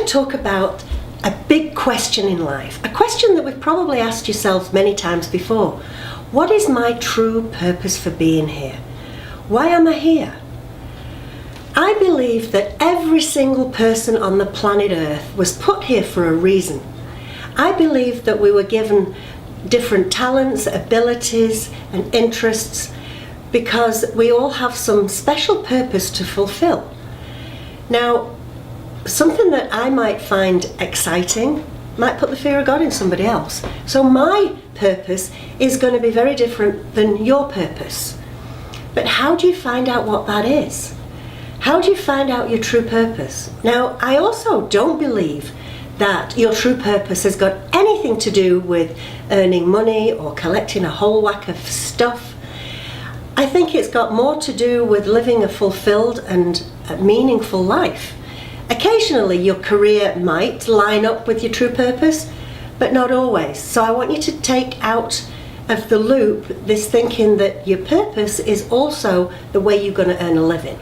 to talk about a big question in life, a question that we've probably asked yourselves many times before. What is my true purpose for being here? Why am I here? I believe that every single person on the planet Earth was put here for a reason. I believe that we were given different talents, abilities, and interests because we all have some special purpose to fulfill. Now, something that I might find exciting might put the fear of God in somebody else. So my purpose is going to be very different than your purpose. But how do you find out what that is? How do you find out your true purpose? Now, I also don't believe that your true purpose has got anything to do with earning money or collecting a whole whack of stuff. I think it's got more to do with living a fulfilled and a meaningful life. Occasionally your career might line up with your true purpose, but not always. So I want you to take out of the loop this thinking that your purpose is also the way you're going to earn a living.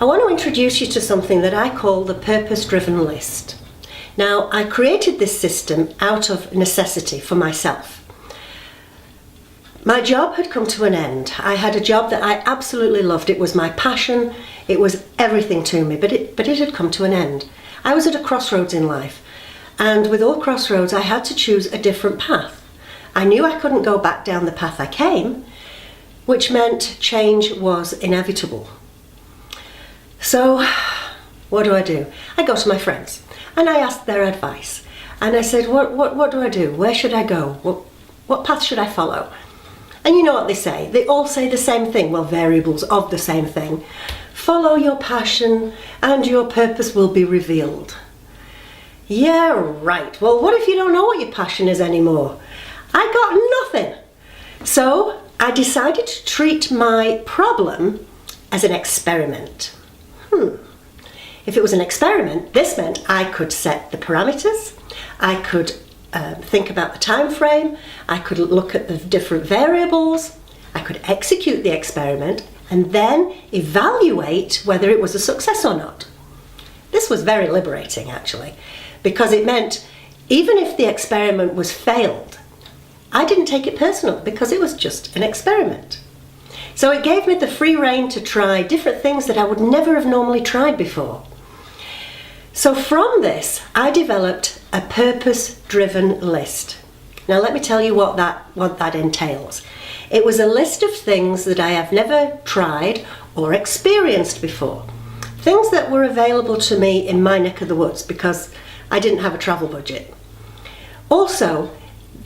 I want to introduce you to something that I call the purpose-driven list. Now, I created this system out of necessity for myself. My job had come to an end. I had a job that I absolutely loved. It was my passion. It was everything to me, but it had come to an end. I was at a crossroads in life, and with all crossroads, I had to choose a different path. I knew I couldn't go back down the path I came, which meant change was inevitable. So, what do? I go to my friends and I ask their advice. And I said, what do I do? Where should I go? What path should I follow? And you know what they say? They all say the same thing. Well, variables of the same thing. Follow your passion and your purpose will be revealed. Yeah, right. Well, what if you don't know what your passion is anymore? I got nothing. So I decided to treat my problem as an experiment. If it was an experiment, this meant I could set the parameters, I could think about the time frame, I could look at the different variables, I could execute the experiment and then evaluate whether it was a success or not. This was very liberating actually, because it meant even if the experiment was failed, I didn't take it personal because it was just an experiment. So it gave me the free rein to try different things that I would never have normally tried before. So from this, I developed a purpose-driven list. Now let me tell you what that entails. It was a list of things that I have never tried or experienced before. Things that were available to me in my neck of the woods because I didn't have a travel budget. Also,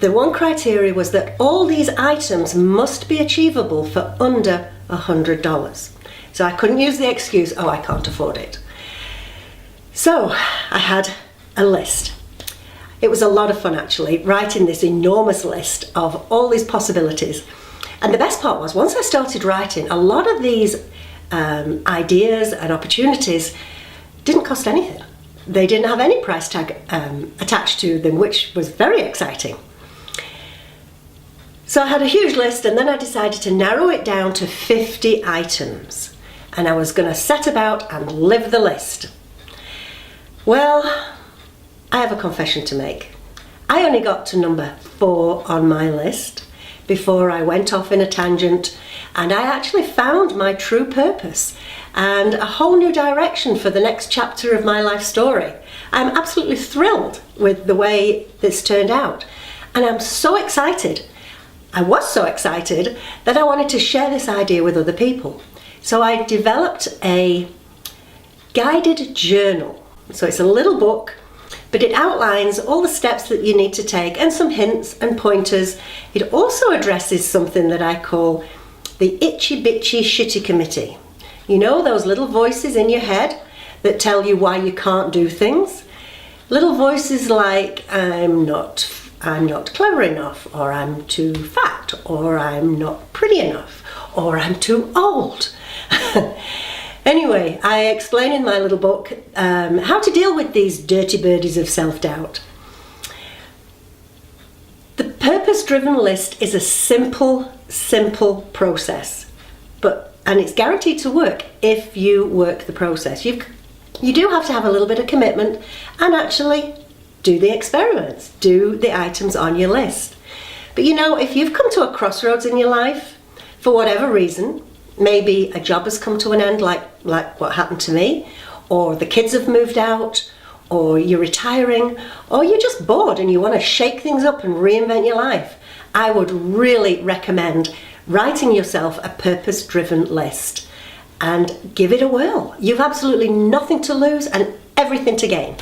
the one criteria was that all these items must be achievable for under $100. So I couldn't use the excuse, oh, I can't afford it. So I had a list. It was a lot of fun actually, writing this enormous list of all these possibilities. And the best part was, once I started writing, a lot of these ideas and opportunities didn't cost anything. They didn't have any price tag attached to them, which was very exciting. So I had a huge list and then I decided to narrow it down to 50 items. And I was going to set about and live the list. Well, I have a confession to make. I only got to number 4 on my list before I went off in a tangent and I actually found my true purpose and a whole new direction for the next chapter of my life story. I'm absolutely thrilled with the way this turned out and I'm so excited. I was so excited that I wanted to share this idea with other people. So I developed a guided journal. So it's a little book, but it outlines all the steps that you need to take and some hints and pointers. It also addresses something that I call the itchy bitchy shitty committee. You know, those little voices in your head that tell you why you can't do things? Little voices like, I'm not clever enough, or I'm too fat, or I'm not pretty enough, or I'm too old. Anyway, I explain in my little book how to deal with these dirty birdies of self-doubt. The purpose-driven list is a simple process, and it's guaranteed to work if you work the process. You've You do have to have a little bit of commitment and actually do the experiments, do the items on your list. But you know, if you've come to a crossroads in your life, for whatever reason, maybe a job has come to an end like what happened to me, or the kids have moved out, or you're retiring, or you're just bored and you want to shake things up and reinvent your life, I would really recommend writing yourself a purpose-driven list and give it a whirl. You've absolutely nothing to lose and everything to gain.